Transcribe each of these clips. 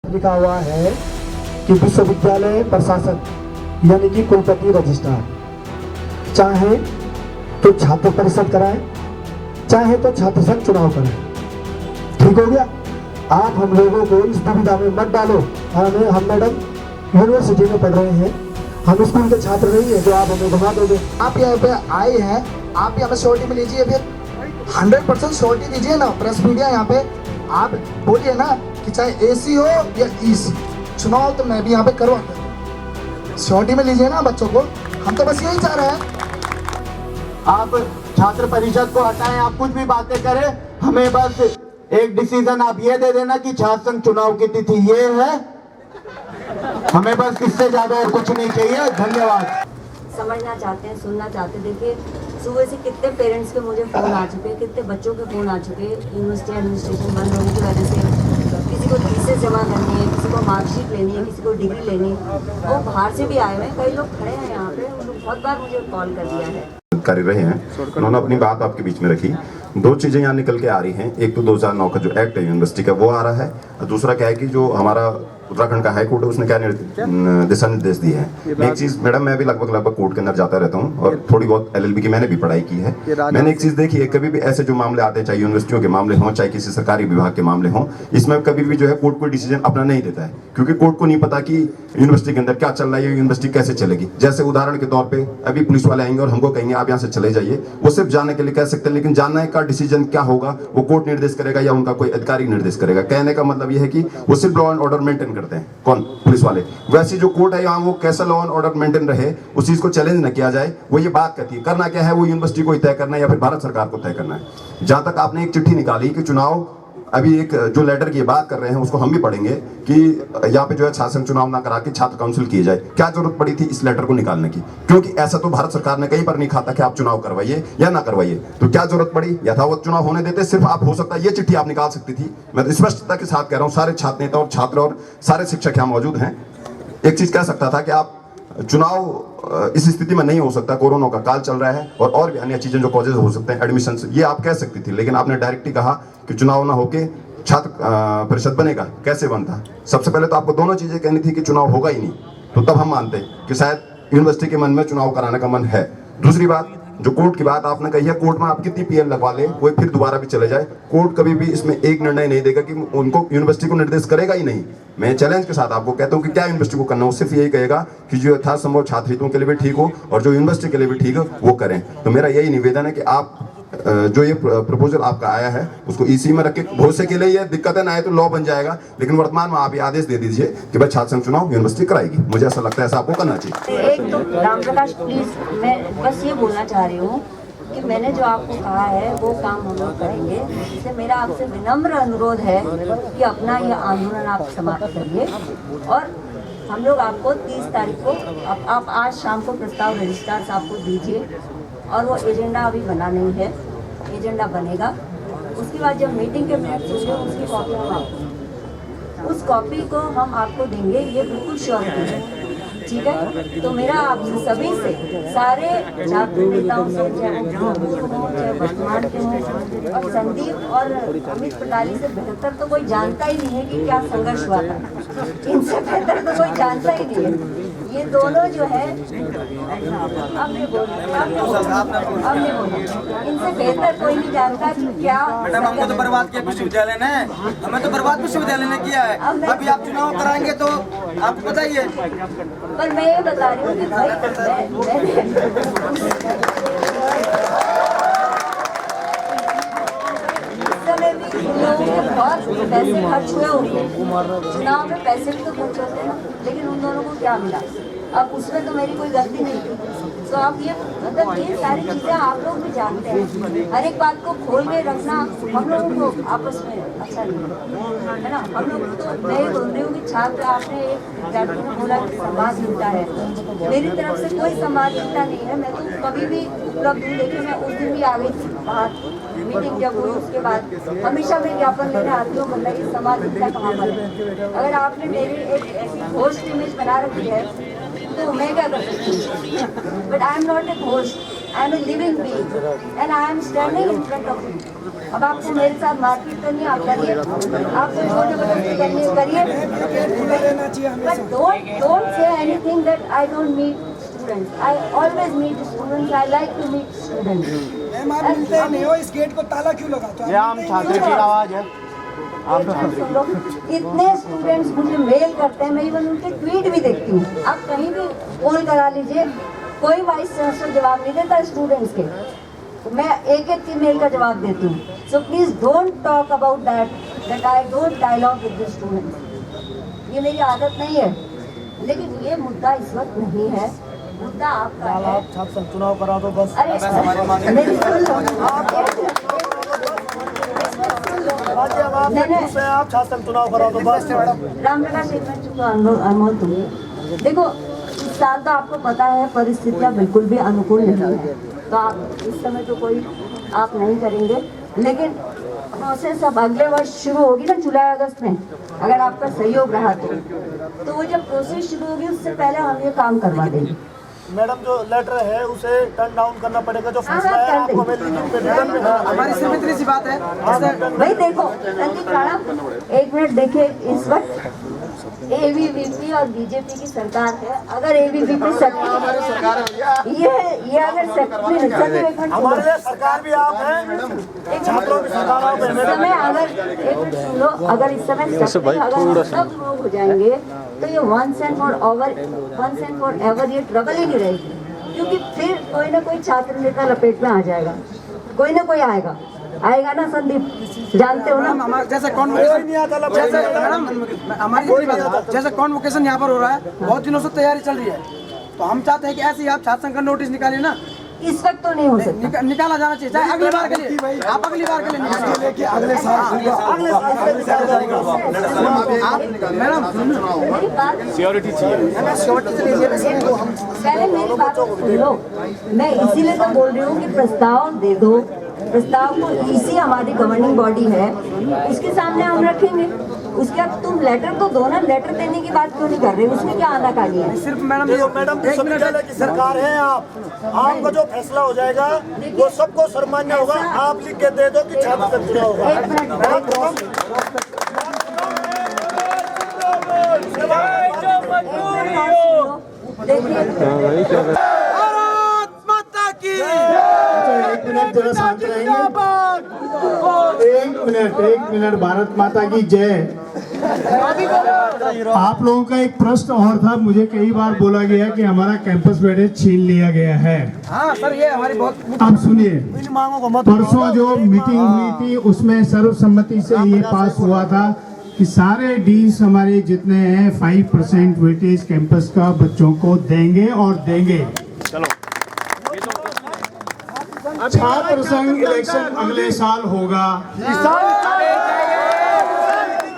लिखा हुआ है कि विश्वविद्यालय प्रशासक यानी कि कुलपति रजिस्ट्रार चाहे तो छात्र परिषद कराए, चाहे तो छात्र संघ चुनाव कराए। ठीक हो गया? आप हम लोगों को इस दुविधा में मत डालो। हम मैडम यूनिवर्सिटी में पढ़ रहे हैं, हम स्कूल के छात्र नहीं है जो आप हमें घुमा दोगे। आप यहाँ पे आए हैं, आप भी हमें श्योरिटी में लीजिए, फिर 100% श्योरिटी दीजिए ना। प्रेस मीडिया यहाँ पे आप बोलिए ना कि चाहे एसी हो या ईसी, चुनाव तो मैं भी यहाँ पे करवाऊंगा। श्योरिटी में लीजिए ना बच्चों को, हम तो बस यही चाह रहे हैं। आप छात्र परिषद को हटाएं, आप कुछ भी बातें करें, हमें बस एक डिसीजन आप ये दे देना कि छात्र संघ चुनाव की तिथि ये है, हमें बस इससे ज्यादा और कुछ नहीं चाहिए। धन्यवाद। समझना चाहते हैं, सुनना चाहते हैं। देखिए सुबह से कितने पेरेंट्स के मुझे फ़ोन आ चुके हैं, कितने बच्चों के फ़ोन आ चुके हैं। यूनिवर्सिटी एडमिनिस्ट्रेशन बंद होने की वजह से किसी को थीसिस जमा करनी है, किसी को मार्कशीट लेनी है, किसी को डिग्री लेनी है, और बाहर से भी आए हुए हैं। कई लोग खड़े हैं यहाँ पे, उन्होंने बहुत बार मुझे कॉल कर दिया है। कर रहे हैं, उन्होंने अपनी बात आपके बीच में रखी। दो चीजें यहाँ निकल के आ रही हैं, एक तो 2009 का जो एक्ट है यूनिवर्सिटी का वो आ रहा है, और दूसरा क्या है कि जो हमारा उत्तराखंड का हाई कोर्ट है उसने क्या दिशा निर्देश दिए हैं। एक चीज मैडम, मैं भी लगभग कोर्ट के अंदर जाता रहता हूँ और थोड़ी बहुत LLB की मैंने भी पढ़ाई की है। मैंने एक चीज देखी है, कभी भी ऐसे जो मामले आते हैं, चाहे यूनिवर्सिटियों के मामले हों, चाहे किसी सरकारी विभाग के मामले हों, इसमें कभी भी जो है कोर्ट कोई डिसीजन अपना नहीं देता है, क्योंकि कोर्ट को नहीं पता कि यूनिवर्सिटी के अंदर क्या चल रहा है, यूनिवर्सिटी कैसे चलेगी। जैसे उदाहरण के तौर पर अभी पुलिस वाले आएंगे और हमको कहेंगे आप यहाँ से चले जाइए, वो सिर्फ जानने के लिए कह सकते हैं, लेकिन जानने का डिसीजन क्या होगा वो कोर्ट निर्देश करेगा या उनका कोई अधिकारी निर्देश करेगा। कहने का मतलब यह है कि वो सिर्फ लॉ एंड ऑर्डर मेंटेन करते हैं, कौन? पुलिस वाले। वैसी जो कोर्ट है यहाँ वो कैसा लॉ एंड ऑर्डर मेंटेन रहे, उस चीज को चैलेंज न किया जाए, वो ये बात कहती है। करना क्या है, वो यूनिवर्सिटी को ही तय करना है या फिर भारत सरकार को तय करना है। जहां तक आपने एक चिट्ठी निकाली कि चुनाव, अभी एक जो लेटर की बात कर रहे हैं उसको हम भी पढ़ेंगे कि यहाँ पे जो है छात्र संघ चुनाव ना करा के छात्र काउंसिल किए जाए। क्या जरूरत पड़ी थी इस लेटर को निकालने की? क्योंकि ऐसा तो भारत सरकार ने कहीं पर नहीं खाता कि आप चुनाव करवाइए या ना करवाइए। तो क्या जरूरत पड़ी? यथावत चुनाव होने देते। सिर्फ आप हो सकता है ये चिट्ठी आप निकाल सकती थी। मैं तो स्पष्टता के साथ कह रहा हूँ, सारे छात्र नेता और छात्र और सारे शिक्षक यहाँ मौजूद हैं। एक चीज कह सकता था कि आप चुनाव इस स्थिति में नहीं हो सकता, कोरोना का काल चल रहा है और भी अन्य चीजें जो कॉजेज हो सकते हैं, एडमिशन, ये आप कह सकती थी। लेकिन आपने डायरेक्टली कहा कि चुनाव ना होके छात्र परिषद बनेगा। कैसे बनता? सबसे पहले तो आपको दोनों चीजें कहनी थी कि चुनाव होगा ही नहीं, तो तब हम मानते कि शायद यूनिवर्सिटी के मन में चुनाव कराने का मन है। दूसरी बात, जो कोर्ट की बात आपने कही है, कोर्ट में आप कितनी PL लगवा ले, कोई फिर दोबारा भी चले जाए, कोर्ट कभी भी इसमें एक निर्णय नहीं देगा कि उनको यूनिवर्सिटी को निर्देश करेगा ही नहीं। मैं चैलेंज के साथ आपको कहता हूं कि क्या यूनिवर्सिटी को करना हो, सिर्फ यही कहेगा कि जो यथासंभव छात्र हितों के लिए भी ठीक हो और जो यूनिवर्सिटी के लिए भी ठीक हो वो करें। तो मेरा यही निवेदन है कि आप जो ये प्रपोजल आपका आया है उसको EC में रख के, भविष्य के लिए ये दिक्कत है ना, है तो लॉ बन जाएगा, लेकिन वर्तमान में आप ये आदेश दे दीजिए कि भाई छात्र संघ चुनाव यूनिवर्सिटी कराएगी। मुझे ऐसा लगता है ऐसा आपको करना चाहिए। एक तो राम प्रकाश प्लीज, मैं बस ये बोलना चाह रही हूँ कि मैंने जो आपको कहा है वो काम हम लोग करेंगे। इसलिए मेरा आपसे विनम्र अनुरोध है कि अपना ये आंदोलन आप समाप्त करिए और हम लोग आपको 30 तारीख को आप आज शाम को प्रस्ताव रजिस्ट्रार साहब को दीजिए, और वो एजेंडा अभी बना नहीं है, एजेंडा बनेगा। उसके बाद जब मीटिंग के मिनट होंगे उसकी कॉपी हम आपको, उस कॉपी को हम आपको देंगे, ये बिल्कुल श्योर है, ठीक है? तो मेरा आप सभी से, सारे छात्र नेताओं से, चाहे वर्तमान के हों, और संदीप और अमित पटाली से बेहतर तो कोई जानता ही नहीं है कि क्या संघर्ष हुआ था। इनसे बेहतर तो कोई जानता ही नहीं है। ये दोनों जो है, आपने बोला, इनसे बेहतर कोई नहीं जानता कि क्या। मैडम, हमको तो बर्बाद किया विश्वविद्यालय ने, हमें तो बर्बाद विश्वविद्यालय ने किया है। अभी आप चुनाव कराएंगे तो आपको बताइए। पर मैं ये बता रही हूँ कि भाई लोगों के बहुत पैसे खर्च हुए होंगे, चुनाव में पैसे भी तो खर्च होते हैं ना, लेकिन उन दोनों को क्या मिला? अब उसमें तो मेरी कोई गलती नहीं थी। तो आप ये मतलब ये सारी चीज़ें आप लोग भी जानते हैं। हर एक बात को खोल के रखना हम लोगों को आपस में अच्छा नहीं है ना। हम लोग तो, मैं ये बोल रही हूँ कि छात्र, आपने एक विद्यार्थी ने बोला कि संवादहीनता है, मेरी तरफ से कोई संवादहीनता नहीं है। मैं तो कभी भी उपलब्ध हूँ, लेकिन मैं उस दिन भी आ गई थी बाहर, मीटिंग जब हुई उसके बाद हमेशा मैं ज्ञापन लेने आती हूँ, मतलब ये संवादहीनता कहाँ पर है? अगर आपने मेरी एक ऐसी घोस्ट इमेज बना रखी है तो मैं क्या कर सकती हूँ? But I am not a ghost, I am a living being and I am standing in front of you. अब आपको मेरे साथ मारपीट करनी है, आप करिए, आपको जोर जबरदस्ती करनी है, करिए, but don't say anything that I don't meet students. I always meet students, I like to meet students. Ma'am आप मिलते ही नहीं हो, इस गेट को ताला क्यों लगाते हो? ये आम छात्र की आवाज है। इतने स्टूडेंट्स मुझे मेल करते हैं, मैं इवन उनके ट्वीट भी देखती हूँ। आप कहीं भी कॉल करा लीजिए, कोई वाइस चांसलर जवाब नहीं देता स्टूडेंट्स के, तो मैं एक एक की मेल का जवाब देती हूँ। So please don't talk about that I don't dialogue with the students. ये मेरी आदत नहीं है, लेकिन ये मुद्दा इस वक्त नहीं है। मुद्दा आपका है। छात्र संघ चुनाव करा दो बस। अरे मेरी सुन लो, मैंने आप छात्र संघ चुनाव करा दो बस। रामप्रकाश एक मिनट चुप अनमोल दूंगी। देखो इस साल तो आपको पता है परिस्थितियाँ बिल्कुल भी अनुकूल नहीं है, तो आप इस समय तो कोई आप नहीं करेंगे, लेकिन प्रोसेस अब अगले वर्ष शुरू होगी ना, जुलाई अगस्त में, अगर आपका सहयोग रहा तो वो जब प्रोसेस शुरू होगी उससे पहले हम ये काम करवा देंगे। मैडम जो लेटर है उसे टर्न डाउन करना पड़ेगा, जो फैसला है आपको हमें लिखित में रिटर्न में हमारी सिर्फ इतनी सी बात है। भाई देखो संदीप राणा, एक मिनट देखिए, इस वक्त एबीवीपी और बीजेपी की सरकार है। अगर एबीवीपी सरकार ये अगर हमारे लिए सरकार भी आप हैं, छात्रों की सरकार आप हैं। इस समय अगर एक मिनट सुन लो, अगर इस समय अगर सब लोग हो जाएंगे तो ये वंस एंड फॉर एवर ये ट्रबल ही नहीं रहेगी, क्योंकि फिर कोई ना कोई छात्र नेता लपेट में आ जाएगा, कोई ना कोई आएगा ना संदीप, जानते हो ना। हमारे जैसे कॉन्वोकेशन जैसे कॉन्वोकेशन यहाँ पर हो रहा है, बहुत दिनों से तैयारी चल रही है, तो हम चाहते हैं कि ऐसे ही आप छात्र संघ का नोटिस निकालिए ना। इस वक्त तो नहीं हो सकता, निकाला जाना चाहिए, चाहे अगली बार के लिए, आप अगली बार के लिए निकालिए। अगले साल मैडम मेरी बात सिक्योरिटी चाहिए। पहले मेरी बात सुन लो, मैं इसीलिए तो बोल रही हूँ कि प्रस्ताव दे दो। प्रस्ताव को ईसी हमारी गवर्निंग बॉडी है, उसके सामने हम रखेंगे। उसके बाद तुम लेटर तो दो ना, लेटर देने की बात क्यों नहीं कर रहे? उसमें क्या आनाकानी है? सिर्फ मैडम विश्वविद्यालय की सरकार है, आपका जो फैसला हो जाएगा वो सबको सर्वमान्य होगा। आप लिख के दे दो कि छात्र संघ चुनाव होगा। एक मिनट देखिए, एक मिनट जरा शांत रहेंगे। एक मिनट भारत माता की जय। आप लोगों का एक प्रश्न और था, मुझे कई बार बोला गया कि हमारा कैंपस वेटेज छीन लिया गया है। हाँ सर, ये हमारी बहुत अब सुनिए, परसों जो मीटिंग हुई थी उसमें सर्वसम्मति से ये पास हुआ था कि सारे डीस हमारे जितने हैं 5% वेटेज कैंपस का बच्चों को देंगे और देंगे। छात्र संघ इलेक्शन अगले साल होगा।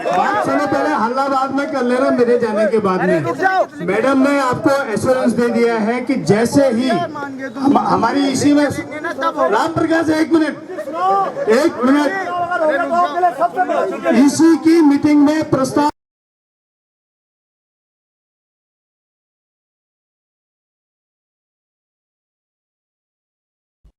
बात सुनो, पहले हल्ला बाद में कर लेना मेरे जाने के बाद में। मैडम ने आपको एश्योरेंस दे दिया है कि जैसे ही हमारी इसी में राम प्रकाश एक मिनट इसी की मीटिंग में प्रस्ताव